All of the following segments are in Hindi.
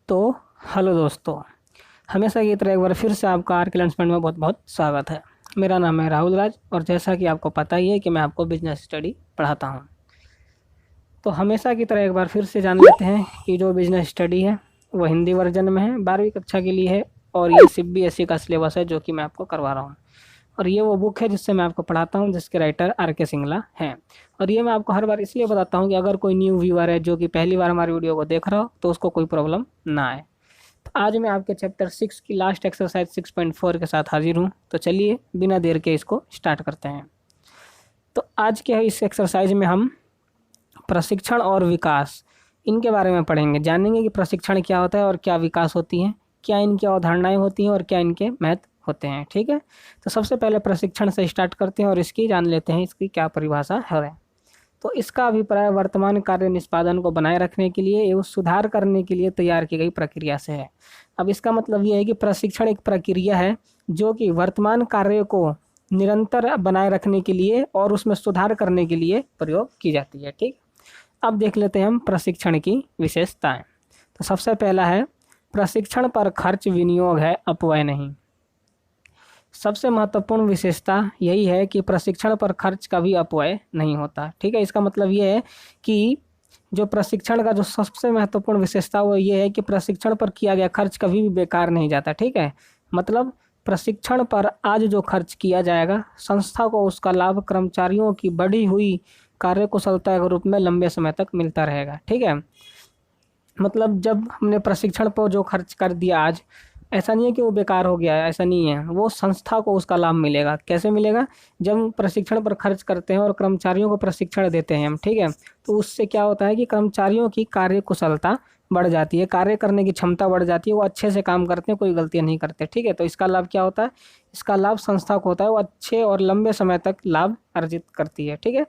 तो हेलो दोस्तों, हमेशा की तरह एक बार फिर से आपका आर के लर्निंग में बहुत बहुत स्वागत है। मेरा नाम है राहुल राज और जैसा कि आपको पता ही है कि मैं आपको बिजनेस स्टडी पढ़ाता हूं। तो हमेशा की तरह एक बार फिर से जान लेते हैं कि जो बिजनेस स्टडी है वो हिंदी वर्जन में है, 12वीं कक्षा के लिए है और ये सीबीएसई का सिलेबस है जो कि मैं आपको करवा रहा हूँ। और ये वो बुक है जिससे मैं आपको पढ़ाता हूँ, जिसके राइटर आर के सिंगला हैं। और ये मैं आपको हर बार इसलिए बताता हूँ कि अगर कोई न्यू व्यूअर है जो कि पहली बार हमारी वीडियो को देख रहा हो तो उसको कोई प्रॉब्लम ना आए। तो आज मैं आपके चैप्टर 6 की लास्ट एक्सरसाइज 6.4 के साथ हाजिर हूँ। तो चलिए बिना देर के इसको स्टार्ट करते हैं। तो आज के इस एक्सरसाइज में हम प्रशिक्षण और विकास इनके बारे में पढ़ेंगे, जानेंगे कि प्रशिक्षण क्या होता है और क्या विकास होती हैं, क्या इनकी अवधारणाएं होती हैं और क्या इनके महत्व होते हैं। ठीक है, तो सबसे पहले प्रशिक्षण से स्टार्ट करते हैं और इसकी जान लेते हैं इसकी क्या परिभाषा है। तो इसका अभिप्राय वर्तमान कार्य निष्पादन को बनाए रखने के लिए एवं सुधार करने के लिए तैयार की गई प्रक्रिया से है। अब इसका मतलब ये है कि प्रशिक्षण एक प्रक्रिया है जो कि वर्तमान कार्य को निरंतर बनाए रखने के लिए और उसमें सुधार करने के लिए प्रयोग की जाती है। ठीक, अब देख लेते हैं हम प्रशिक्षण की विशेषताएं। तो सबसे पहला है प्रशिक्षण पर खर्च विनियोग है, अपव्यय नहीं। सबसे महत्वपूर्ण विशेषता यही है कि प्रशिक्षण पर खर्च का भी अपव्यय नहीं होता। ठीक है, इसका मतलब ये है कि जो प्रशिक्षण का जो सबसे महत्वपूर्ण विशेषता वो ये है कि प्रशिक्षण पर किया गया खर्च कभी भी बेकार नहीं जाता। ठीक है, मतलब प्रशिक्षण पर आज जो खर्च किया जाएगा संस्था को उसका लाभ कर्मचारियों की बढ़ी हुई कार्यकुशलता के रूप में लंबे समय तक मिलता रहेगा। ठीक है, मतलब जब हमने प्रशिक्षण पर जो खर्च कर दिया आज, ऐसा नहीं है कि वो बेकार हो गया है, ऐसा नहीं है, वो संस्था को उसका लाभ मिलेगा। कैसे मिलेगा? जब हम प्रशिक्षण पर खर्च करते हैं और कर्मचारियों को प्रशिक्षण देते हैं हम, ठीक है, तो उससे क्या होता है कि कर्मचारियों की कार्य कुशलता बढ़ जाती है, कार्य करने की क्षमता बढ़ जाती है, वो अच्छे से काम करते हैं, कोई गलतियां नहीं करते। ठीक है, तो इसका लाभ क्या होता है? इसका लाभ संस्था को होता है, वो अच्छे और लंबे समय तक लाभ अर्जित करती है। ठीक है,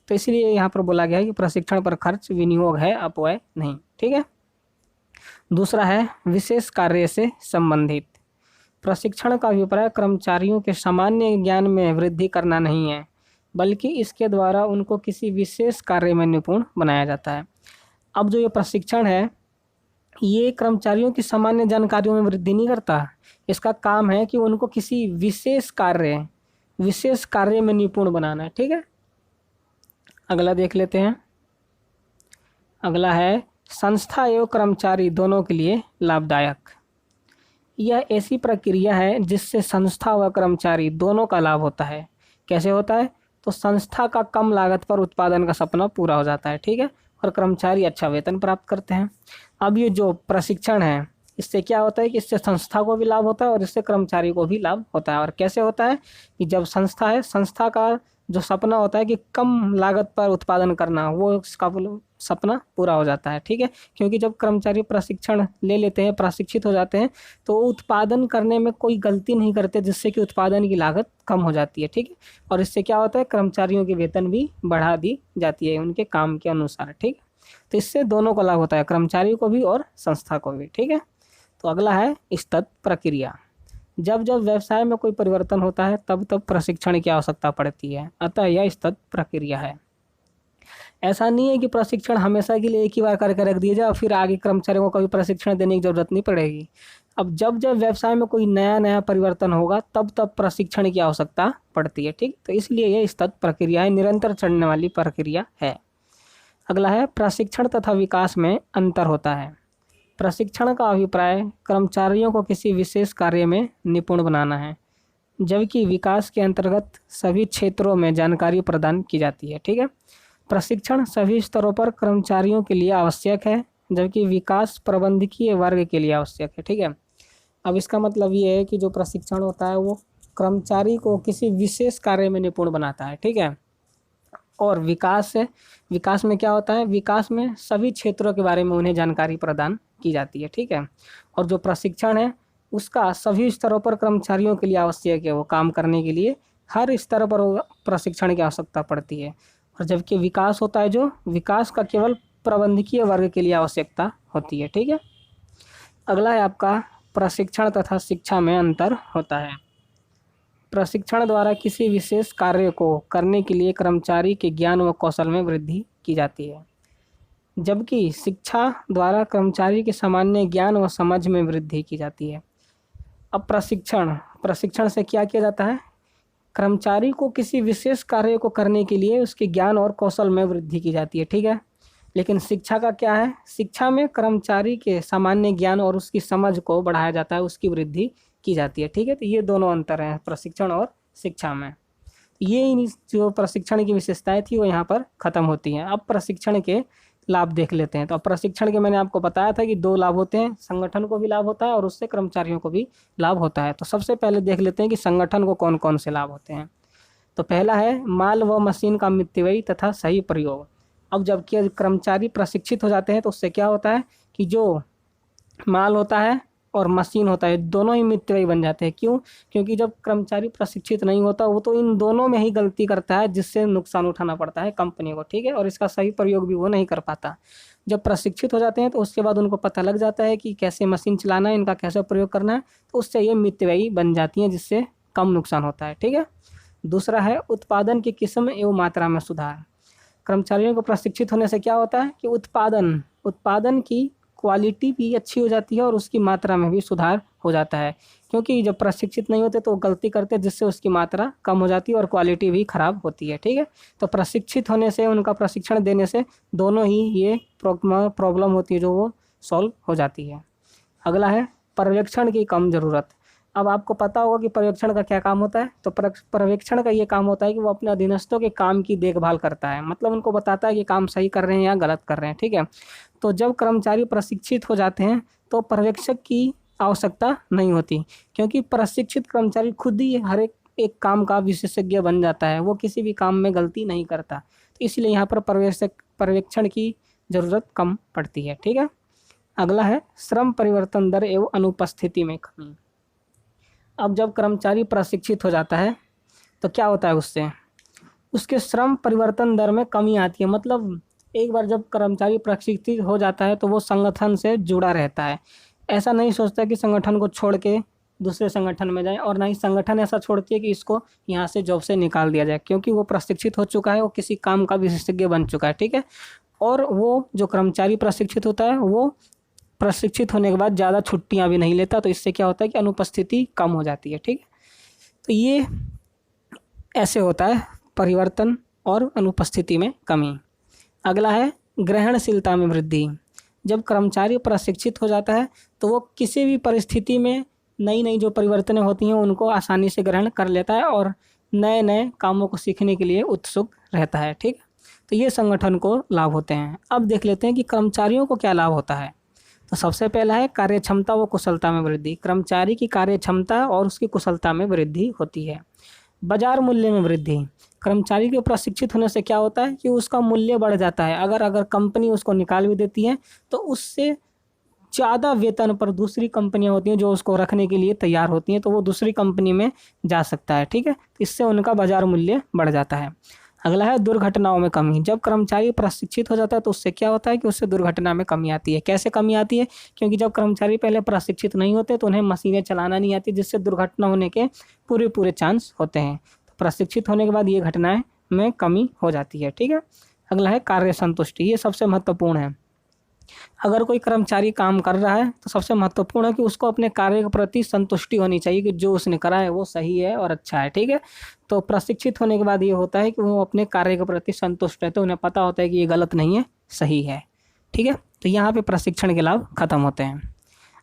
तो इसलिए यहाँ पर बोला गया है कि प्रशिक्षण पर खर्च विनियोग है, अपव्यय नहीं। ठीक है, दूसरा है विशेष कार्य से संबंधित। प्रशिक्षण का अभिप्राय कर्मचारियों के सामान्य ज्ञान में वृद्धि करना नहीं है, बल्कि इसके द्वारा उनको किसी विशेष कार्य में निपुण बनाया जाता है। अब जो ये प्रशिक्षण है ये कर्मचारियों की सामान्य जानकारियों में वृद्धि नहीं करता, इसका काम है कि उनको किसी विशेष कार्य में निपुण बनाना है। ठीक है, अगला देख लेते हैं। अगला है संस्था एवं कर्मचारी दोनों के लिए लाभदायक। यह ऐसी प्रक्रिया है जिससे संस्था व कर्मचारी दोनों का लाभ होता है। कैसे होता है? तो संस्था का कम लागत पर उत्पादन का सपना पूरा हो जाता है। ठीक है, और कर्मचारी अच्छा वेतन प्राप्त करते हैं। अब ये जो प्रशिक्षण है इससे क्या होता है कि इससे संस्था को भी लाभ होता है और इससे कर्मचारी को भी लाभ होता है। और कैसे होता है कि जब संस्था है, संस्था का जो सपना होता है कि कम लागत पर उत्पादन करना, वो इसका सपना पूरा हो जाता है। ठीक है, क्योंकि जब कर्मचारी प्रशिक्षण ले लेते हैं, प्रशिक्षित हो जाते हैं, तो उत्पादन करने में कोई गलती नहीं करते, जिससे कि उत्पादन की लागत कम हो जाती है। ठीक है, और इससे क्या होता है, कर्मचारियों की वेतन भी बढ़ा दी जाती है उनके काम के अनुसार। ठीक, तो इससे दोनों को लाभ होता है, कर्मचारी को भी और संस्था को भी। ठीक है, तो अगला है स्तत प्रक्रिया। जब जब व्यवसाय में कोई परिवर्तन होता है तब तब प्रशिक्षण की आवश्यकता पड़ती है, अतः यह स्तत प्रक्रिया है। ऐसा नहीं है कि प्रशिक्षण हमेशा के लिए एक ही बार करके रख दिया जाए और फिर आगे कर्मचारियों को कभी प्रशिक्षण देने की जरूरत नहीं पड़ेगी। अब जब जब व्यवसाय में कोई नया नया परिवर्तन होगा तब तब प्रशिक्षण की आवश्यकता पड़ती है। ठीक, तो इसलिए यह सतत प्रक्रिया है, निरंतर चलने वाली प्रक्रिया है। अगला है प्रशिक्षण तथा विकास में अंतर होता है। प्रशिक्षण का अभिप्राय कर्मचारियों को किसी विशेष कार्य में निपुण बनाना है, जबकि विकास के अंतर्गत सभी क्षेत्रों में जानकारी प्रदान की जाती है। ठीक है, प्रशिक्षण सभी स्तरों पर कर्मचारियों के लिए आवश्यक है, जबकि विकास प्रबंधकीय वर्ग के लिए आवश्यक है। ठीक है, अब इसका मतलब ये है कि जो प्रशिक्षण होता है वो कर्मचारी को किसी विशेष कार्य में निपुण बनाता है। ठीक है, और विकास में क्या होता है, विकास में सभी क्षेत्रों के बारे में उन्हें जानकारी प्रदान की जाती है। ठीक है, और जो प्रशिक्षण है उसका सभी स्तरों पर कर्मचारियों के लिए आवश्यक है, वो काम करने के लिए हर स्तर पर प्रशिक्षण की आवश्यकता पड़ती है। और जबकि विकास होता है, जो विकास का केवल प्रबंधकीय वर्ग के लिए आवश्यकता होती है। ठीक है, अगला है आपका प्रशिक्षण तथा शिक्षा में अंतर होता है। प्रशिक्षण द्वारा किसी विशेष कार्य को करने के लिए कर्मचारी के ज्ञान व कौशल में वृद्धि की जाती है। जबकि शिक्षा द्वारा कर्मचारी के सामान्य ज्ञान व समझ में वृद्धि की जाती है। अब प्रशिक्षण, प्रशिक्षण से क्या किया जाता है? कर्मचारी को किसी विशेष कार्य को करने के लिए उसके ज्ञान और कौशल में वृद्धि की जाती है, ठीक है। लेकिन शिक्षा का क्या है? शिक्षा में कर्मचारी के सामान्य ज्ञान और उसकी समझ को बढ़ाया जाता है, उसकी वृद्धि की जाती है, ठीक है। तो ये दोनों अंतर हैं प्रशिक्षण और शिक्षा में। ये जो प्रशिक्षण की विशेषताएं थी वो यहाँ पर खत्म होती हैं। अब प्रशिक्षण के लाभ देख लेते हैं। तो अब प्रशिक्षण के मैंने आपको बताया था कि 2 लाभ होते हैं, संगठन को भी लाभ होता है और उससे कर्मचारियों को भी लाभ होता है। तो सबसे पहले देख लेते हैं कि संगठन को कौन कौन से लाभ होते हैं। तो पहला है माल व मशीन का मितव्ययी तथा सही प्रयोग। अब जबकि कर्मचारी प्रशिक्षित हो जाते हैं तो उससे क्या होता है कि जो माल होता है और मशीन होता है दोनों ही मितव्ययी बन जाते हैं। क्यों? क्योंकि जब कर्मचारी प्रशिक्षित नहीं होता वो तो इन दोनों में ही गलती करता है, जिससे नुकसान उठाना पड़ता है कंपनी को, ठीक है। और इसका सही प्रयोग भी वो नहीं कर पाता। जब प्रशिक्षित हो जाते हैं तो उसके बाद उनको पता लग जाता है कि कैसे मशीन चलाना है, इनका कैसे प्रयोग करना है, तो उससे ये मितव्ययी बन जाती हैं, जिससे कम नुकसान होता है, ठीक है। दूसरा है उत्पादन की किस्म एवं मात्रा में सुधार। कर्मचारियों को प्रशिक्षित होने से क्या होता है कि उत्पादन की क्वालिटी भी अच्छी हो जाती है और उसकी मात्रा में भी सुधार हो जाता है। क्योंकि जब प्रशिक्षित नहीं होते तो वो गलती करते हैं, जिससे उसकी मात्रा कम हो जाती है और क्वालिटी भी खराब होती है, ठीक है। तो प्रशिक्षित होने से, उनका प्रशिक्षण देने से दोनों ही ये प्रॉब्लम होती है जो वो सॉल्व हो जाती है। अगला है पर्यवेक्षण की कम ज़रूरत। अब आपको पता होगा कि पर्यवेक्षण का क्या काम होता है। तो पर्यवेक्षण का ये काम होता है कि वो अपने अधीनस्थों के काम की देखभाल करता है, मतलब उनको बताता है कि काम सही कर रहे हैं या गलत कर रहे हैं, ठीक है। तो जब कर्मचारी प्रशिक्षित हो जाते हैं तो पर्यवेक्षक की आवश्यकता नहीं होती, क्योंकि प्रशिक्षित कर्मचारी खुद ही हर एक काम का विशेषज्ञ बन जाता है, वो किसी भी काम में गलती नहीं करता। तो इसलिए यहाँ पर पर्यवेक्षण की ज़रूरत कम पड़ती है, ठीक है। अगला है श्रम परिवर्तन दर एवं अनुपस्थिति में कमी। अब जब कर्मचारी प्रशिक्षित हो जाता है तो क्या होता है, उससे उसके श्रम परिवर्तन दर में कमी आती है। मतलब एक बार जब कर्मचारी प्रशिक्षित हो जाता है तो वो संगठन से जुड़ा रहता है, ऐसा नहीं सोचता कि संगठन को छोड़ के दूसरे संगठन में जाए, और ना ही संगठन ऐसा छोड़ती है कि इसको यहाँ से जॉब से निकाल दिया जाए, क्योंकि वो प्रशिक्षित हो चुका है, वो किसी काम का विशेषज्ञ बन चुका है, ठीक है। और वो जो कर्मचारी प्रशिक्षित होता है वो प्रशिक्षित होने के बाद ज़्यादा छुट्टियां भी नहीं लेता, तो इससे क्या होता है कि अनुपस्थिति कम हो जाती है, ठीक है। तो ये ऐसे होता है परिवर्तन और अनुपस्थिति में कमी। अगला है ग्रहणशीलता में वृद्धि। जब कर्मचारी प्रशिक्षित हो जाता है तो वो किसी भी परिस्थिति में नई नई जो परिवर्तनें होती हैं उनको आसानी से ग्रहण कर लेता है और नए नए कामों को सीखने के लिए उत्सुक रहता है, ठीक है। तो ये संगठन को लाभ होते हैं। अब देख लेते हैं कि कर्मचारियों को क्या लाभ होता है। तो सबसे पहला है कार्यक्षमता व कुशलता में वृद्धि। कर्मचारी की कार्यक्षमता और उसकी कुशलता में वृद्धि होती है। बाजार मूल्य में वृद्धि। कर्मचारी के प्रशिक्षित होने से क्या होता है कि उसका मूल्य बढ़ जाता है। अगर कंपनी उसको निकाल भी देती है तो उससे ज़्यादा वेतन पर दूसरी कंपनियां होती हैं जो उसको रखने के लिए तैयार होती हैं, तो वो दूसरी कंपनी में जा सकता है, ठीक है। तो इससे उनका बाजार मूल्य बढ़ जाता है। अगला है दुर्घटनाओं में कमी। जब कर्मचारी प्रशिक्षित हो जाता है तो उससे क्या होता है कि उससे दुर्घटना में कमी आती है। कैसे कमी आती है? क्योंकि जब कर्मचारी पहले प्रशिक्षित नहीं होते तो उन्हें मशीनें चलाना नहीं आती, जिससे दुर्घटना होने के पूरे चांस होते हैं। तो प्रशिक्षित होने के बाद ये घटनाएं में कमी हो जाती है, ठीक है। अगला है कार्य संतुष्टि। ये सबसे महत्वपूर्ण है। अगर कोई कर्मचारी काम कर रहा है तो सबसे महत्वपूर्ण है कि उसको अपने कार्य के प्रति संतुष्टि होनी चाहिए कि जो उसने करा है वो सही है और अच्छा है, ठीक है। तो प्रशिक्षित होने के बाद ये होता है कि वो अपने कार्य के प्रति संतुष्ट है, तो उन्हें पता होता है कि ये गलत नहीं है, सही है, ठीक है। तो यहाँ पे प्रशिक्षण के लाभ खत्म होते हैं।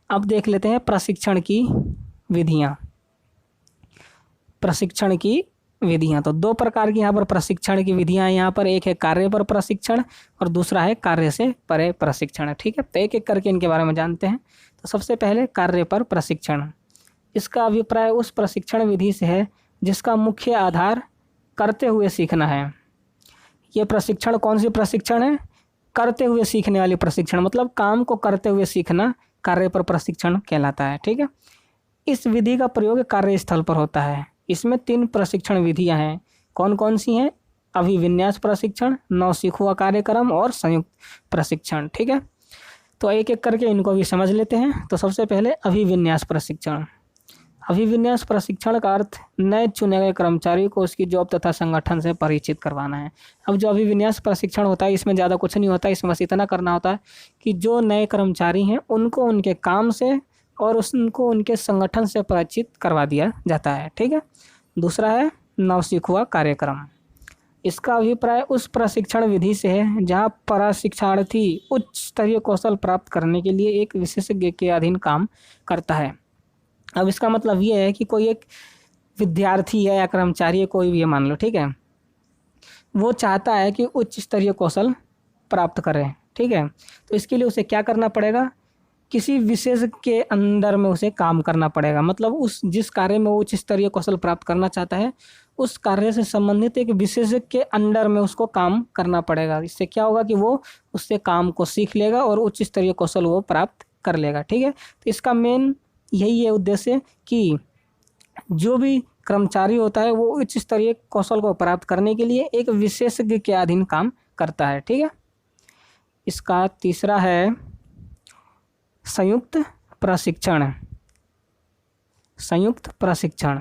अब देख लेते हैं प्रशिक्षण की विधियाँ। प्रशिक्षण की विधियाँ, तो 2 प्रकार की यहाँ पर प्रशिक्षण की विधियाँ यहाँ पर। एक है कार्य पर प्रशिक्षण और दूसरा है कार्य से परे प्रशिक्षण, ठीक है। तो एक एक करके इनके बारे में जानते हैं। तो सबसे पहले कार्य पर प्रशिक्षण। इसका अभिप्राय उस प्रशिक्षण विधि से है जिसका मुख्य आधार करते हुए सीखना है। ये प्रशिक्षण कौन सी प्रशिक्षण है? करते हुए सीखने वाली प्रशिक्षण, मतलब काम को करते हुए सीखना कार्य पर प्रशिक्षण कहलाता है, ठीक है। इस विधि का प्रयोग कार्यस्थल पर होता है। इसमें 3 प्रशिक्षण विधियां हैं। कौन कौन सी हैं? अभिविन्यास प्रशिक्षण, नवसीखुआ कार्यक्रम और संयुक्त प्रशिक्षण, ठीक है। तो एक एक करके इनको भी समझ लेते हैं। तो सबसे पहले अभिविन्यास प्रशिक्षण। अभिविन्यास प्रशिक्षण का अर्थ नए चुने गए कर्मचारी को उसकी जॉब तथा संगठन से परिचित करवाना है। अब जो अभिविन्यास प्रशिक्षण होता है इसमें ज़्यादा कुछ नहीं होता, इसमें बस इतना करना होता है कि जो नए कर्मचारी हैं उनको उनके काम से और उनको उनके संगठन से परिचित करवा दिया जाता है। ठीक है। दूसरा है नवसिखुआ कार्यक्रम। इसका अभिप्राय उस प्रशिक्षण विधि से है जहाँ प्रशिक्षणार्थी उच्च स्तरीय कौशल प्राप्त करने के लिए एक विशेषज्ञ के अधीन काम करता है। अब इसका मतलब ये है कि कोई एक विद्यार्थी है या कर्मचारी है, कोई भी है मान लो, ठीक है, वो चाहता है कि उच्च स्तरीय कौशल प्राप्त करे। ठीक है। तो इसके लिए उसे क्या करना पड़ेगा, किसी विशेष के अंदर में उसे काम करना पड़ेगा। मतलब उस जिस कार्य में वो उच्च स्तरीय कौशल प्राप्त करना चाहता है उस कार्य से संबंधित एक विशेषज्ञ के अंडर में उसको काम करना पड़ेगा। इससे क्या होगा कि वो उससे काम को सीख लेगा और उच्च स्तरीय कौशल वो प्राप्त कर लेगा। ठीक है। तो इसका मेन यही है उद्देश्य कि जो भी कर्मचारी होता है वो उच्च स्तरीय कौशल को प्राप्त करने के लिए एक विशेषज्ञ के अधीन काम करता है। ठीक है। इसका तीसरा है संयुक्त प्रशिक्षण। संयुक्त प्रशिक्षण,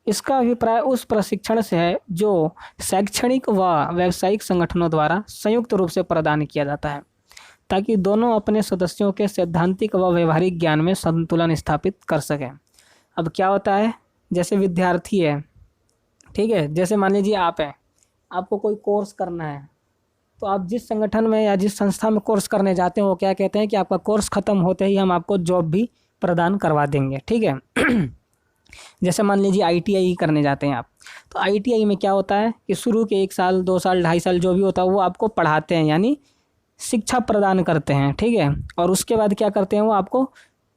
इसका अभिप्राय उस प्रशिक्षण से है जो शैक्षणिक व व्यावसायिक संगठनों द्वारा संयुक्त रूप से प्रदान किया जाता है ताकि दोनों अपने सदस्यों के सैद्धांतिक व व्यवहारिक ज्ञान में संतुलन स्थापित कर सकें। अब क्या होता है, जैसे विद्यार्थी है, ठीक है, जैसे मान लीजिए आप हैं, आपको कोई कोर्स करना है, तो आप जिस संगठन में या जिस संस्था में कोर्स करने जाते हैं वो क्या कहते हैं कि आपका कोर्स ख़त्म होते ही हम आपको जॉब भी प्रदान करवा देंगे। ठीक है। जैसे मान लीजिए ITI करने जाते हैं आप, तो ITI में क्या होता है कि शुरू के 1 साल 2 साल 2.5 साल जो भी होता है वो आपको पढ़ाते हैं, यानी शिक्षा प्रदान करते हैं। ठीक है। और उसके बाद क्या करते हैं, वो आपको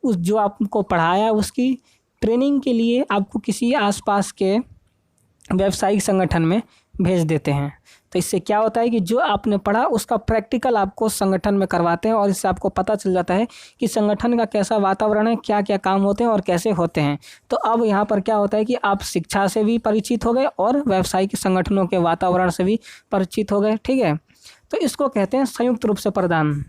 उस जो आपको पढ़ाया उसकी ट्रेनिंग के लिए आपको किसी आसपास के व्यावसायिक संगठन में भेज देते हैं। तो इससे क्या होता है कि जो आपने पढ़ा उसका प्रैक्टिकल आपको संगठन में करवाते हैं और इससे आपको पता चल जाता है कि संगठन का कैसा वातावरण है, क्या क्या काम होते हैं और कैसे होते हैं। तो अब यहाँ पर क्या होता है कि आप शिक्षा से भी परिचित हो गए और व्यावसायिक संगठनों के वातावरण से भी परिचित हो गए। ठीक है। तो इसको कहते हैं संयुक्त रूप से प्रदान।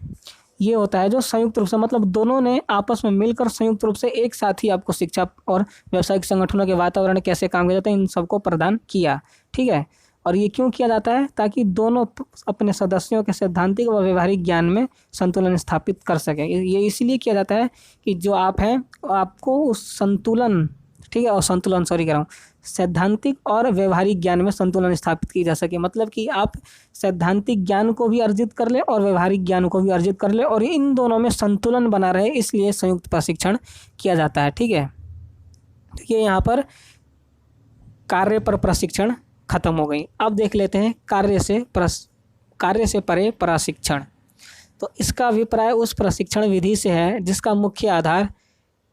ये होता है जो संयुक्त रूप से, मतलब दोनों ने आपस में मिलकर संयुक्त रूप से एक साथ ही आपको शिक्षा और व्यावसायिक संगठनों के वातावरण कैसे काम किया जाता है इन सबको प्रदान किया। ठीक है। और ये क्यों किया जाता है, ताकि दोनों अपने सदस्यों के सैद्धांतिक व व्यवहारिक ज्ञान में संतुलन स्थापित कर सकें। ये इसलिए किया जाता है कि जो आप हैं आपको उस संतुलन, ठीक है, और संतुलन सॉरी कह रहा हूँ, सैद्धांतिक और व्यवहारिक ज्ञान में संतुलन स्थापित की जा सके। मतलब कि आप सैद्धांतिक ज्ञान को भी अर्जित कर ले और व्यवहारिक ज्ञान को भी अर्जित कर ले और इन दोनों में संतुलन बना रहे, इसलिए संयुक्त प्रशिक्षण किया जाता है। ठीक है। तो ये यहाँ पर कार्य पर प्रशिक्षण खत्म हो गई। अब देख लेते हैं कार्य से परे प्रशिक्षण। तो इसका अभिप्राय उस प्रशिक्षण विधि से है जिसका मुख्य आधार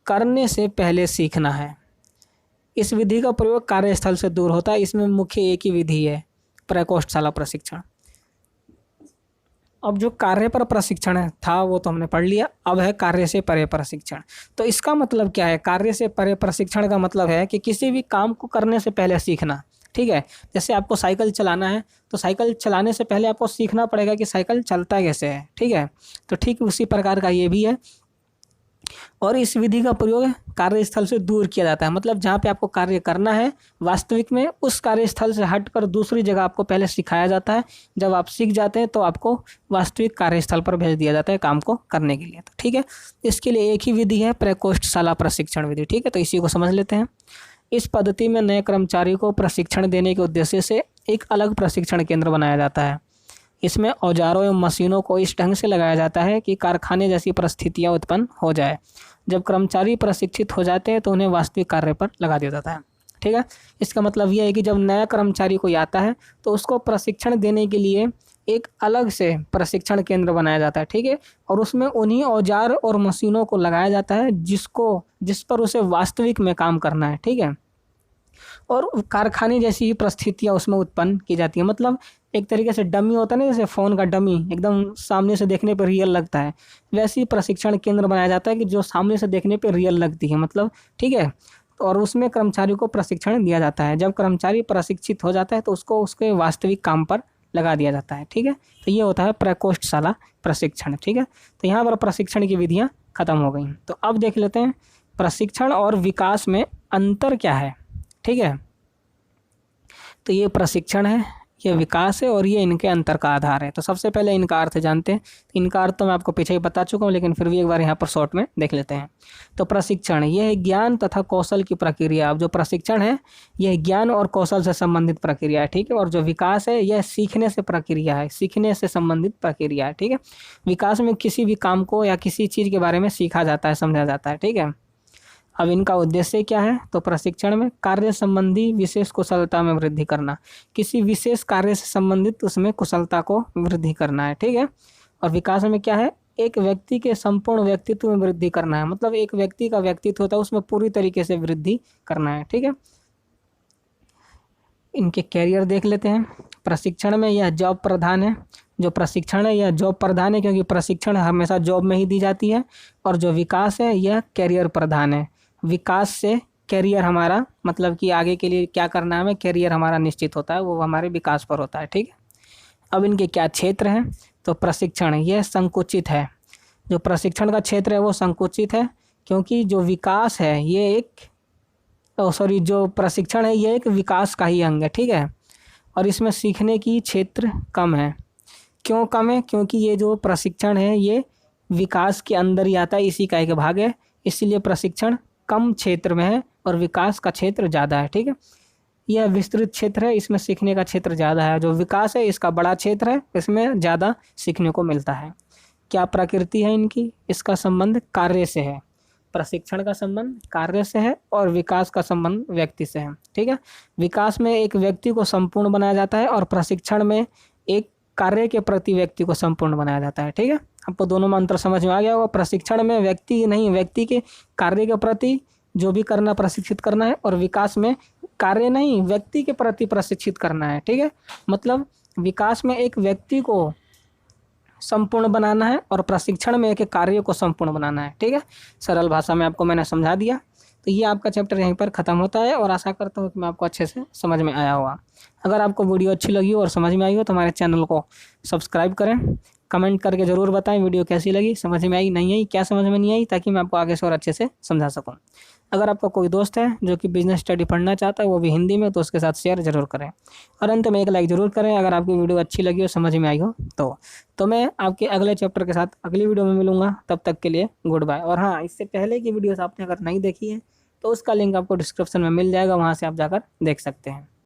करने से पहले सीखना है। इस विधि का प्रयोग कार्यस्थल से दूर होता है। इसमें मुख्य एक ही विधि है, प्रकोष्ठशाला प्रशिक्षण। अब जो कार्य पर प्रशिक्षण था वो तो हमने पढ़ लिया, अब है कार्य से परे प्रशिक्षण। तो इसका मतलब क्या है, कार्य से परे प्रशिक्षण का मतलब है कि किसी भी काम को करने से पहले सीखना। ठीक है। जैसे आपको साइकिल चलाना है तो साइकिल चलाने से पहले आपको सीखना पड़ेगा कि साइकिल चलता कैसे है। ठीक है। तो ठीक उसी प्रकार का ये भी है। और इस विधि का प्रयोग कार्यस्थल से दूर किया जाता है। मतलब जहाँ पे आपको कार्य करना है वास्तविक में उस कार्यस्थल से हटकर दूसरी जगह आपको पहले सिखाया जाता है। जब आप सीख जाते हैं तो आपको वास्तविक कार्यस्थल पर भेज दिया जाता है काम को करने के लिए। तो ठीक है, इसके लिए एक ही विधि है, प्रकोष्ठशाला प्रशिक्षण विधि। ठीक है। तो इसी को समझ लेते हैं। इस पद्धति में नए कर्मचारी को प्रशिक्षण देने के उद्देश्य से एक अलग प्रशिक्षण केंद्र बनाया जाता है। इसमें औजारों एवं मशीनों को इस ढंग से लगाया जाता है कि कारखाने जैसी परिस्थितियां उत्पन्न हो जाए। जब कर्मचारी प्रशिक्षित हो जाते हैं तो उन्हें वास्तविक कार्य पर लगा दिया जाता है। ठीक है। इसका मतलब यह है कि जब नया कर्मचारी कोई आता है तो उसको प्रशिक्षण देने के लिए एक अलग से प्रशिक्षण केंद्र बनाया जाता है। ठीक है। और उसमें उन्हीं औजार और मशीनों को लगाया जाता है जिस पर उसे वास्तविक में काम करना है। ठीक है। और कारखाने जैसी ही परिस्थितियाँ उसमें उत्पन्न की जाती है। मतलब एक तरीके से डमी होता है ना, जैसे फ़ोन का डमी एकदम सामने से देखने पर रियल लगता है, वैसे ही प्रशिक्षण केंद्र बनाया जाता है कि जो सामने से देखने पर रियल लगती है। मतलब ठीक है। और उसमें कर्मचारी को प्रशिक्षण दिया जाता है। जब कर्मचारी प्रशिक्षित हो जाता है तो उसको उसके वास्तविक काम पर लगा दिया जाता है। ठीक है। तो ये होता है प्रकोष्ठशाला प्रशिक्षण। ठीक है। तो यहाँ पर प्रशिक्षण की विधियाँ खत्म हो गई। तो अब देख लेते हैं प्रशिक्षण और विकास में अंतर क्या है, ठीक है। तो ये प्रशिक्षण है, ये विकास है और ये इनके अंतर का आधार है। तो सबसे पहले इनका अर्थ जानते हैं। इनका अर्थ तो मैं आपको पीछे ही बता चुका हूँ, लेकिन फिर भी एक बार यहाँ पर शॉर्ट में देख लेते हैं। तो प्रशिक्षण यह है ज्ञान तथा कौशल की प्रक्रिया। अब जो प्रशिक्षण है यह ज्ञान और कौशल से संबंधित प्रक्रिया है, ठीक है। और जो विकास है यह सीखने से प्रक्रिया है, सीखने से संबंधित प्रक्रिया है, ठीक है। विकास में किसी भी काम को या किसी चीज़ के बारे में सीखा जाता है, समझा जाता है, ठीक है। अब इनका उद्देश्य क्या है, तो प्रशिक्षण में कार्य संबंधी विशेष कुशलता में वृद्धि करना, किसी विशेष कार्य से संबंधित उसमें कुशलता को वृद्धि करना है, ठीक है। और विकास में क्या है, एक व्यक्ति के संपूर्ण व्यक्तित्व में वृद्धि करना है, मतलब एक व्यक्ति का व्यक्तित्व होता है उसमें पूरी तरीके से वृद्धि करना है, ठीक है। इनके कैरियर देख लेते हैं। प्रशिक्षण में यह जॉब प्रधान है, जो प्रशिक्षण है यह जॉब प्रधान है, क्योंकि प्रशिक्षण हमेशा जॉब में ही दी जाती है। और जो विकास है यह कैरियर प्रधान है। विकास से कैरियर हमारा, मतलब कि आगे के लिए क्या करना है हमें, कैरियर हमारा निश्चित होता है, वो हमारे विकास पर होता है, ठीक है। अब इनके क्या क्षेत्र हैं, तो प्रशिक्षण यह संकुचित है। जो प्रशिक्षण का क्षेत्र है वो संकुचित है, क्योंकि जो विकास है ये एक जो प्रशिक्षण है ये एक विकास का ही अंग है, ठीक है। और इसमें सीखने की क्षेत्र कम है। क्यों कम है, क्योंकि ये जो प्रशिक्षण है ये विकास के अंदर ही आता है, इसी का एक भाग है, इसीलिए प्रशिक्षण कम क्षेत्र में है और विकास का क्षेत्र ज़्यादा है, ठीक है। यह विस्तृत क्षेत्र है, इसमें सीखने का क्षेत्र ज़्यादा है। जो विकास है इसका बड़ा क्षेत्र है, इसमें ज़्यादा सीखने को मिलता है। क्या प्रकृति है इनकी, इसका संबंध कार्य से है। प्रशिक्षण का संबंध कार्य से है और विकास का संबंध व्यक्ति से है, ठीक है। विकास में एक व्यक्ति को संपूर्ण बनाया जाता है और प्रशिक्षण में एक कार्य के प्रति व्यक्ति को संपूर्ण बनाया जाता है, ठीक है। आपको दोनों में अंतर समझ में आ गया होगा। प्रशिक्षण में व्यक्ति नहीं, व्यक्ति के कार्य के प्रति जो भी करना प्रशिक्षित करना है, और विकास में कार्य नहीं व्यक्ति के प्रति प्रशिक्षित करना है, ठीक है। मतलब विकास में एक व्यक्ति को संपूर्ण बनाना है और प्रशिक्षण में एक कार्य को संपूर्ण बनाना है, ठीक है। सरल भाषा में आपको मैंने समझा दिया। तो ये आपका चैप्टर यहीं पर ख़त्म होता है और आशा करता हूँ कि मैं आपको अच्छे से समझ में आया होगा। अगर आपको वीडियो अच्छी लगी हो और समझ में आई हो तो हमारे चैनल को सब्सक्राइब करें, कमेंट करके ज़रूर बताएं वीडियो कैसी लगी, समझ में आई नहीं आई, क्या समझ में नहीं आई, ताकि मैं आपको आगे से और अच्छे से समझा सकूँ। अगर आपका कोई दोस्त है जो कि बिजनेस स्टडी पढ़ना चाहता है वो भी हिंदी में, तो उसके साथ शेयर ज़रूर करें। और अंत में एक लाइक ज़रूर करें अगर आपकी वीडियो अच्छी लगी हो, समझ में आई हो तो मैं आपके अगले चैप्टर के साथ अगली वीडियो में मिलूँगा। तब तक के लिए गुड बाय। और हाँ, इससे पहले की वीडियोस आपने अगर नहीं देखी है तो उसका लिंक आपको डिस्क्रिप्शन में मिल जाएगा, वहाँ से आप जाकर देख सकते हैं।